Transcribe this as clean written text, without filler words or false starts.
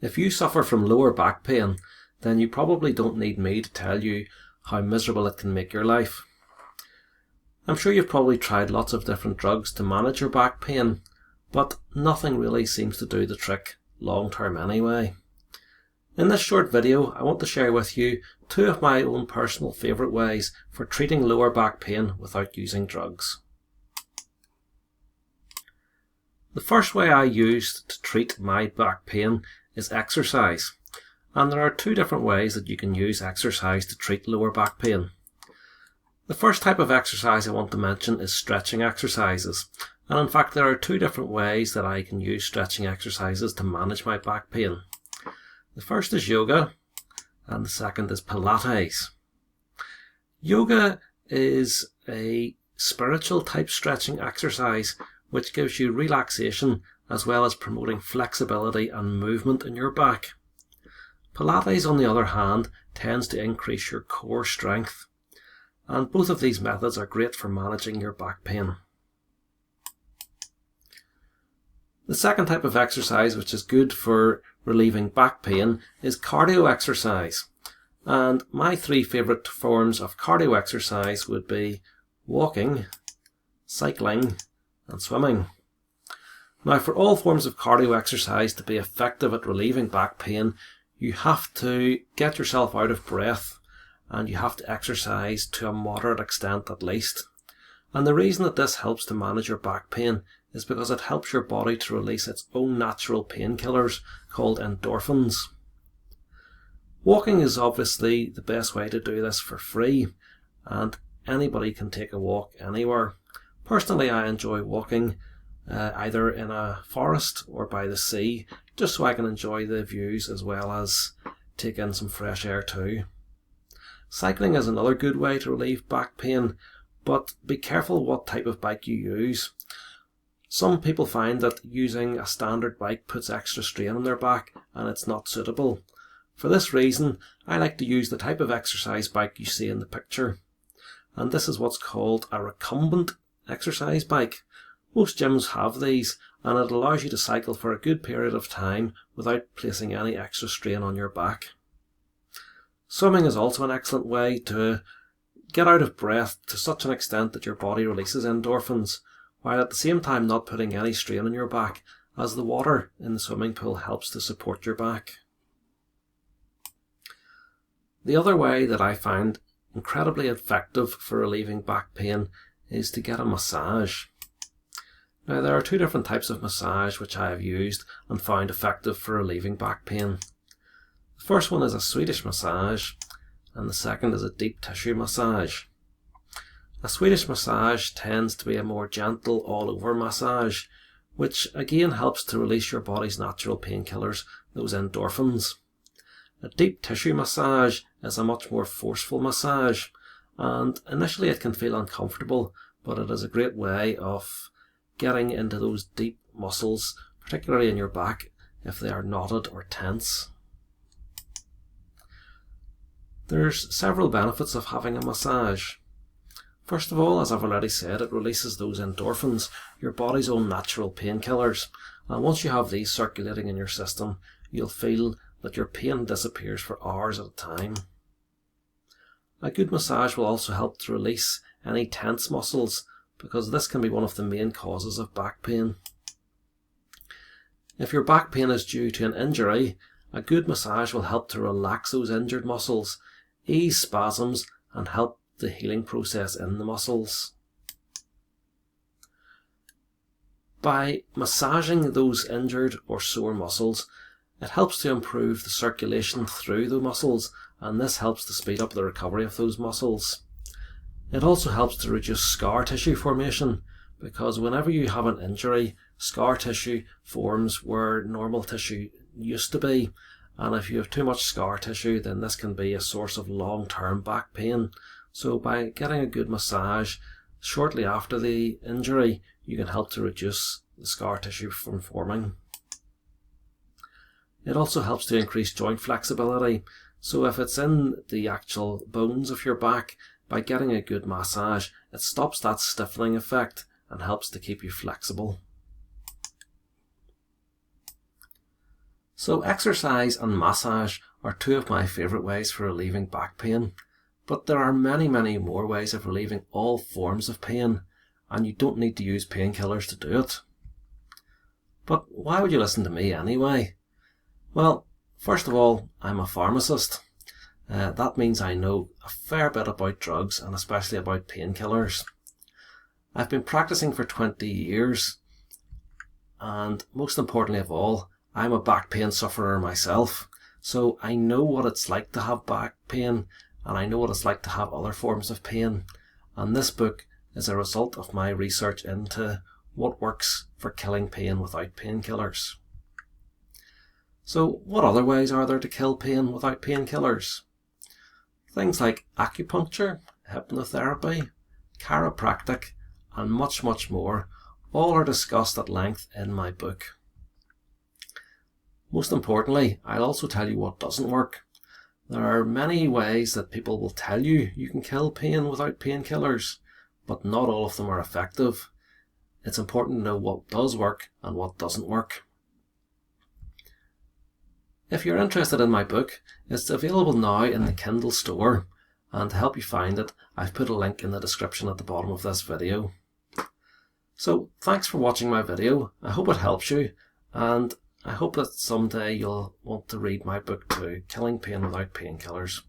If you suffer from lower back pain, then you probably don't need me to tell you how miserable it can make your life. I'm sure you've probably tried lots of different drugs to manage your back pain, but nothing really seems to do the trick long term anyway. In this short video, I want to share with you two of my own personal favourite ways for treating lower back pain without using drugs. The first way I used to treat my back pain is exercise, and there are two different ways that you can use exercise to treat lower back pain. The first type of exercise I want to mention is stretching exercises, and in fact there are two different ways that I can use stretching exercises to manage my back pain. The first is yoga, and the second is Pilates. Yoga is a spiritual type stretching exercise which gives you relaxation as well as promoting flexibility and movement in your back. Pilates, on the other hand, tends to increase your core strength, and both of these methods are great for managing your back pain. The second type of exercise which is good for relieving back pain is cardio exercise, and my three favourite forms of cardio exercise would be walking, cycling and swimming. Now, for all forms of cardio exercise to be effective at relieving back pain, you have to get yourself out of breath and you have to exercise to a moderate extent at least. And the reason that this helps to manage your back pain is because it helps your body to release its own natural painkillers called endorphins. Walking is obviously the best way to do this for free, and anybody can take a walk anywhere. Personally, I enjoy walking either in a forest or by the sea, just so I can enjoy the views as well as take in some fresh air too. Cycling is another good way to relieve back pain, but be careful what type of bike you use. Some people find that using a standard bike puts extra strain on their back and it's not suitable. For this reason, I like to use the type of exercise bike you see in the picture. And this is what's called a recumbent exercise bike. Most gyms have these, and it allows you to cycle for a good period of time without placing any extra strain on your back. Swimming is also an excellent way to get out of breath to such an extent that your body releases endorphins, while at the same time not putting any strain on your back, as the water in the swimming pool helps to support your back. The other way that I find incredibly effective for relieving back pain is to get a massage. Now, there are two different types of massage which I have used and found effective for relieving back pain. The first one is a Swedish massage, and the second is a deep tissue massage. A Swedish massage tends to be a more gentle all-over massage, which again helps to release your body's natural painkillers, those endorphins. A deep tissue massage is a much more forceful massage, and initially it can feel uncomfortable, but it is a great way of getting into those deep muscles, particularly in your back if they are knotted or tense. There's several benefits of having a massage. First of all, as I've already said, it releases those endorphins, your body's own natural painkillers, and once you have these circulating in your system, you'll feel that your pain disappears for hours at a time. A good massage will also help to release any tense muscles, because this can be one of the main causes of back pain. If your back pain is due to an injury, a good massage will help to relax those injured muscles, ease spasms, and help the healing process in the muscles. By massaging those injured or sore muscles, it helps to improve the circulation through the muscles, and this helps to speed up the recovery of those muscles. It also helps to reduce scar tissue formation, because whenever you have an injury, scar tissue forms where normal tissue used to be, and if you have too much scar tissue, then this can be a source of long-term back pain. So by getting a good massage shortly after the injury, you can help to reduce the scar tissue from forming. It also helps to increase joint flexibility, so if it's in the actual bones of your back, by getting a good massage, it stops that stiffening effect and helps to keep you flexible. So exercise and massage are two of my favourite ways for relieving back pain, but there are many more ways of relieving all forms of pain, and you don't need to use painkillers to do it. But why would you listen to me anyway? Well, first of all, I'm a pharmacist. That means I know a fair bit about drugs and especially about painkillers. I've been practicing for 20 years, and most importantly of all, I'm a back pain sufferer myself, so I know what it's like to have back pain, and I know what it's like to have other forms of pain, and this book is a result of my research into what works for killing pain without painkillers. So what other ways are there to kill pain without painkillers? Things like acupuncture, hypnotherapy, chiropractic, and much more, all are discussed at length in my book. Most importantly, I'll also tell you what doesn't work. There are many ways that people will tell you you can kill pain without painkillers, but not all of them are effective. It's important to know what does work and what doesn't work. If you're interested in my book, it's available now in the Kindle store, and to help you find it, I've put a link in the description at the bottom of this video. So thanks for watching my video. I hope it helps you, and I hope that someday you'll want to read my book too, Killing Pain Without Painkillers.